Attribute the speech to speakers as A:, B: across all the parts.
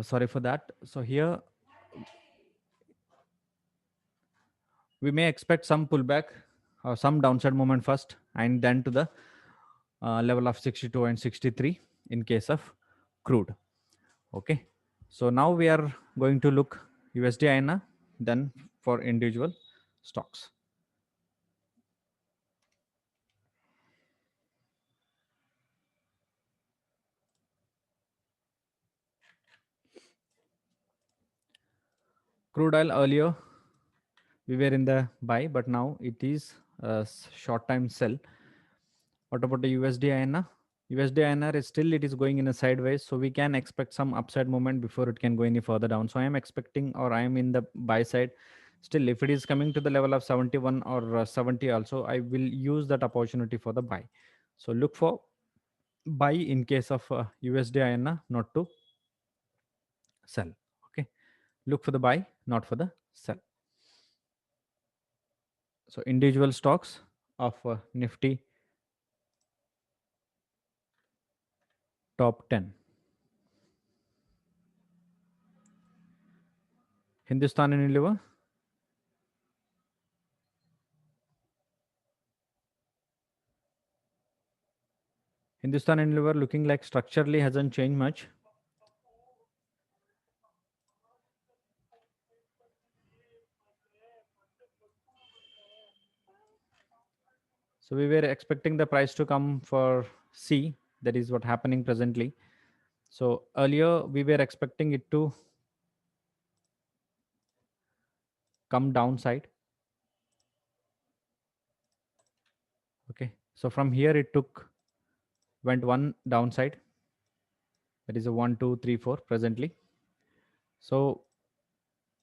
A: Sorry for that. So here we may expect some pullback or some downside movement first, and then to the level of 62 and 63 in case of crude. Okay. So now we are going to look USD INR, then for individual stocks. Crude oil earlier we were in the buy, but now it is a short time sell. What about the USD INR? USD INR is still, it is going in a sideways, so we can expect some upside movement before it can go any further down. So I am expecting, or I am in the buy side. Still, if it is coming to the level of 71 or 70 also, I will use that opportunity for the buy. So look for buy in case of USD INR, not to sell. Okay, look for the buy, not for the sell. So individual stocks of Nifty top 10. Hindustan Unilever. Hindustan Unilever looking like structurally hasn't changed much. So we were expecting the price to come for C. That is what happening presently. So earlier we were expecting it to come downside. Okay. So from here it went one downside. That is a 1, 2, 3, 4 presently. So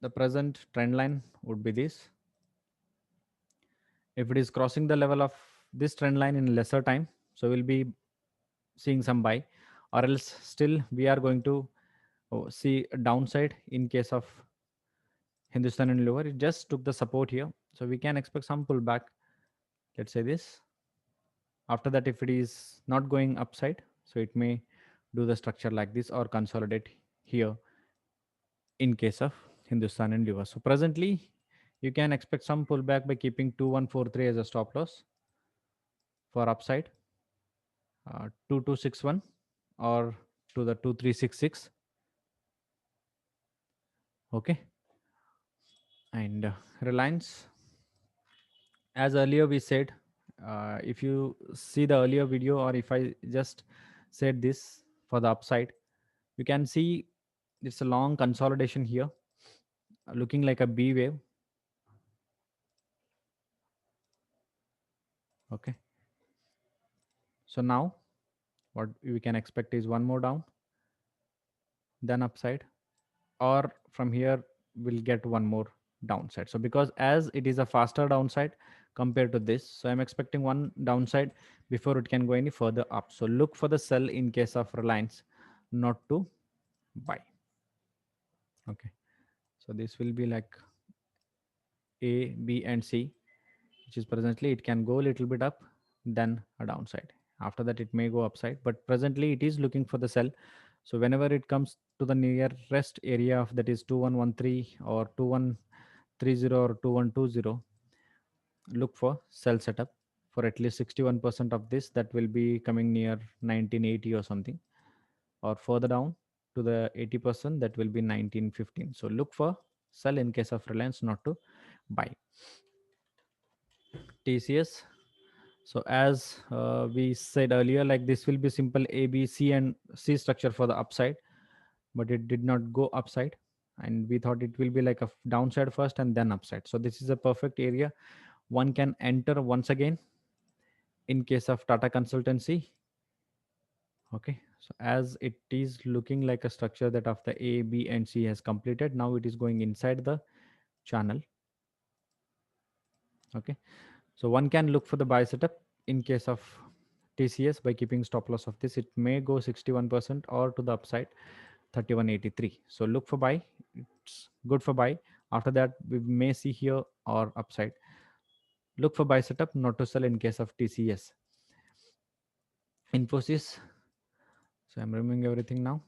A: the present trend line would be this. If it is crossing the level of this trend line in lesser time, so we'll be seeing some buy, or else still we are going to see a downside in case of Hindustan Unilever. It just took the support here, so we can expect some pullback. Let's say this. After that, if it is not going upside, so it may do the structure like this or consolidate here in case of Hindustan Unilever. So presently, you can expect some pullback by keeping 2143 as a stop loss for upside, 2261 or to the 2366. Okay, and Reliance, as earlier we said, if you see the earlier video, or if I just said this for the upside, you can see it's a long consolidation here, looking like a B wave. Okay, so now what we can expect is one more down, then upside, or from here we'll get one more downside. So because as it is a faster downside compared to this, so I'm expecting one downside before it can go any further up. So look for the sell in case of Reliance, not to buy. Okay, so this will be like A, B, and C, which is presently it can go a little bit up, then a downside. After that, it may go upside, but presently it is looking for the sell. So whenever it comes to the nearest area of that is 2113 or 2130 or 2120, look for sell setup for at least 61% of this. That will be coming near 1980 or something, or further down to the 80%, that will be 1915. So look for sell in case of Reliance, not to buy. TCS. So as we said earlier, like this will be simple A, B, C, and C structure for the upside, but it did not go upside, and we thought it will be like a downside first and then upside. So this is a perfect area one can enter once again in case of Tata Consultancy. Okay, so as it is looking like a structure that after A, B, and C has completed, now it is going inside the channel. Okay, so one can look for the buy setup in case of TCS by keeping stop loss of this. It may go 61% or to the upside 3183. So look for buy. It's good for buy. After that, we may see here or upside. Look for buy setup, not to sell in case of TCS. Infosys. So I'm removing everything now.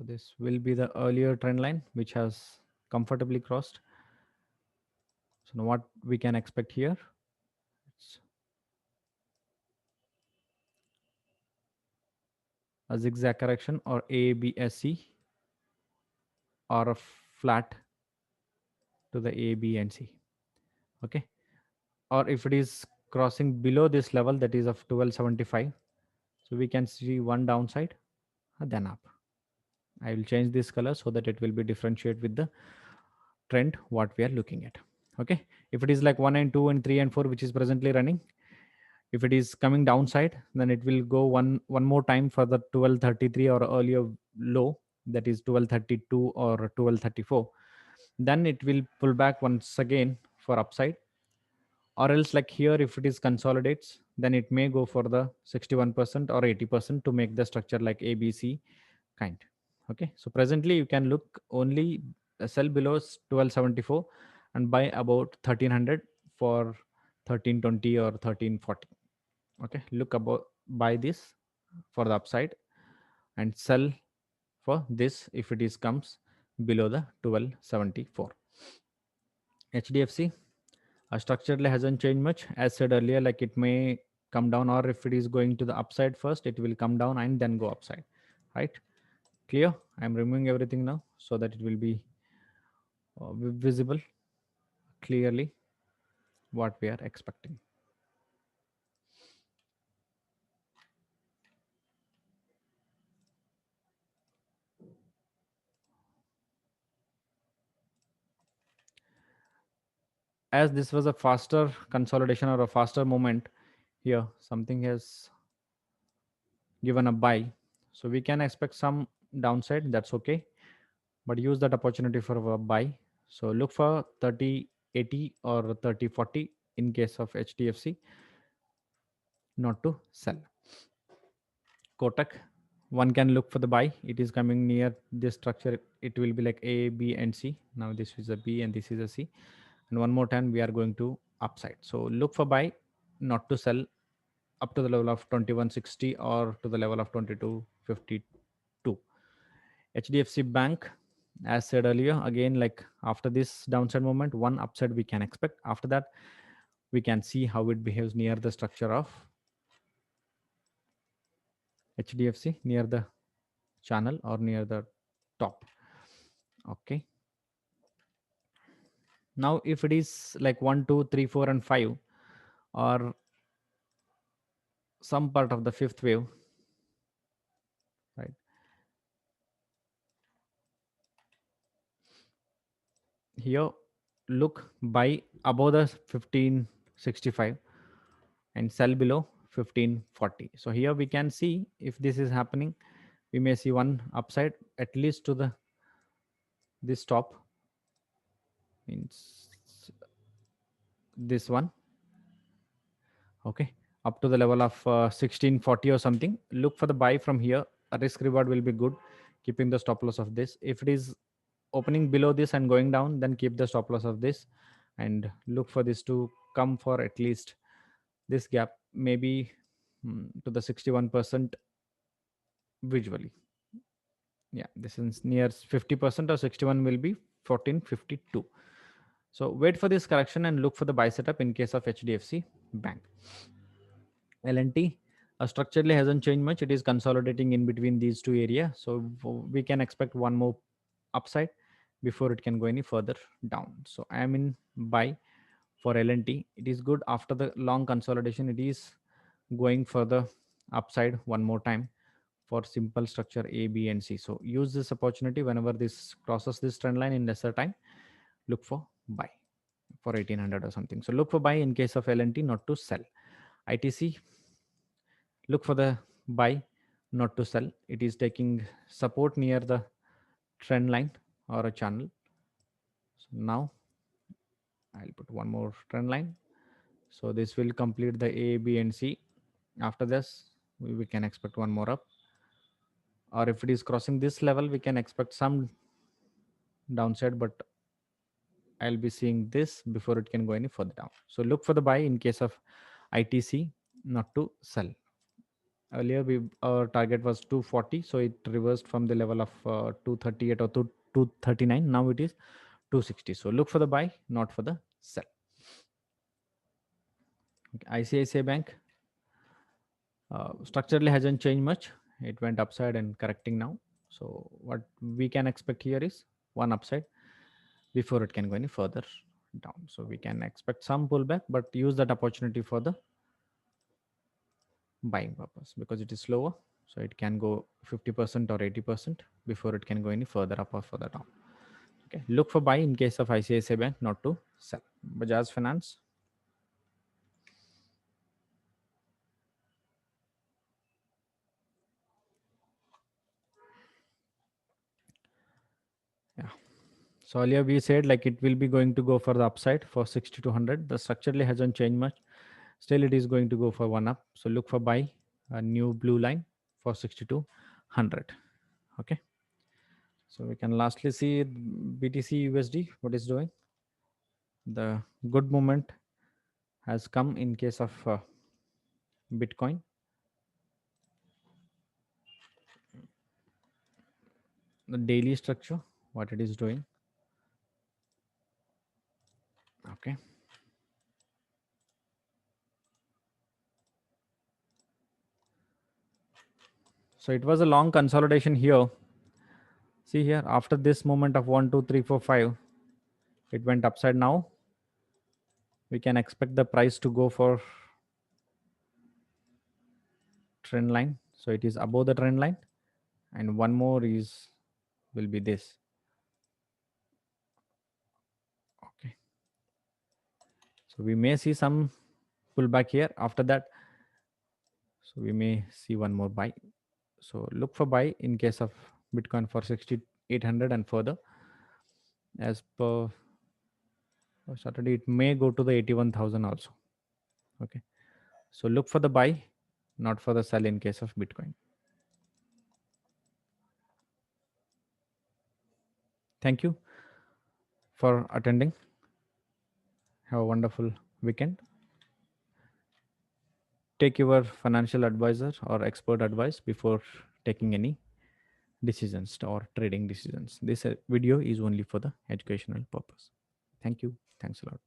A: So this will be the earlier trend line which has comfortably crossed. So now what we can expect here? It's a zigzag correction or ABSC or a flat to the A, B, and C. Okay. Or if it is crossing below this level that is of 1275, so we can see one downside, then up. I will change this color so that it will be differentiate with the trend what we are looking at. Okay. If it is like 1 and 2 and 3 and 4 which is presently running, if it is coming downside, then it will go one more time for the 1233 or earlier low, that is 1232 or 1234. Then it will pull back once again for upside, or else like here if it is consolidates, then it may go for the 61% or 80% to make the structure like ABC kind. Okay, so presently you can look only sell below 1274 and buy about 1300 for 1320 or 1340. Okay, look about buy this for the upside and sell for this if it is comes below the 1274. HDFC structurally hasn't changed much. As said earlier, like it may come down, or if it is going to the upside first, it will come down and then go upside. Right? Clear? I'm removing everything now so that it will be visible clearly what we are expecting. As this was a faster consolidation or a faster moment, here something has given a buy, so we can expect some downside. That's okay, but use that opportunity for a buy. So look for 3080 or 3040 in case of HDFC, not to sell. Kotak, one can look for the buy. It is coming near this structure. It will be like A, B, and C. Now this is a B and this is a C. And one more time we are going to upside. So look for buy, not to sell up to the level of 2160 or to the level of 2252. HDFC Bank, as said earlier, again, like after this downside moment, one upside we can expect. After that, we can see how it behaves near the structure of HDFC, near the channel or near the top. Okay. Now, if it is like 1, 2, 3, 4, and 5, or some part of the fifth wave, right? Here, look buy above the 1565 and sell below 1540. So here we can see if this is happening, we may see one upside at least to the this top, means this one. Okay, up to the level of 1640 or something. Look for the buy from here. A risk reward will be good, keeping the stop loss of this. If it is opening below this and going down, then keep the stop loss of this and look for this to come for at least this gap, maybe to the 61% visually. Yeah, this is near 50% or 61 will be 1452. So wait for this correction and look for the buy setup in case of HDFC Bank. L&T structurally hasn't changed much. It is consolidating in between these two areas. So we can expect one more upside before it can go any further down. So I am in buy for L&T. It is good after the long consolidation. It is going further upside one more time for simple structure A, B, and C. So use this opportunity whenever this crosses this trend line in lesser time. Look for buy for 1800 or something. So look for buy in case of L&T, not to sell. ITC, look for the buy, not to sell. It is taking support near the trend line or a channel. So now I'll put one more trend line. So this will complete the A, B, and C. After this, we can expect one more up. Or if it is crossing this level, we can expect some downside, but I'll be seeing this before it can go any further down. So look for the buy in case of ITC, not to sell. Earlier our target was 240, so it reversed from the level of 238 or 239. Now it is 260. So look for the buy, not for the sell. Okay, ICICI Bank structurally hasn't changed much. It went upside and correcting now. So what we can expect here is one upside before it can go any further down. So we can expect some pullback, but use that opportunity for the buying purpose because it is slower. So it can go 50% or 80% before it can go any further up or further down. Okay. Look for buy in case of ICICI Bank, not to sell. Bajaj Finance. Yeah. So earlier we said like it will be going to go for the upside for 60 to 100. The structurally hasn't changed much. Still it is going to go for one up. So look for buy a new blue line for 60 to 100. Okay. So we can lastly see BTC USD what is doing. The good moment has come in case of Bitcoin. The daily structure what it is doing. Okay. So it was a long consolidation here. See here after this moment of 1 2 3 4 5 it went upside. Now we can expect the price to go for trend line. So it is above the trend line and one more is will be this. Okay. So we may see some pullback here after that. So we may see one more buy. So look for buy in case of Bitcoin for 6,800 and further. As per Saturday, it may go to the 81,000 also. Okay. So look for the buy, not for the sell in case of Bitcoin. Thank you for attending. Have a wonderful weekend. Take your financial advisor or expert advice before taking any decisions or trading decisions. This video is only for the educational purpose. Thank you. Thanks a lot.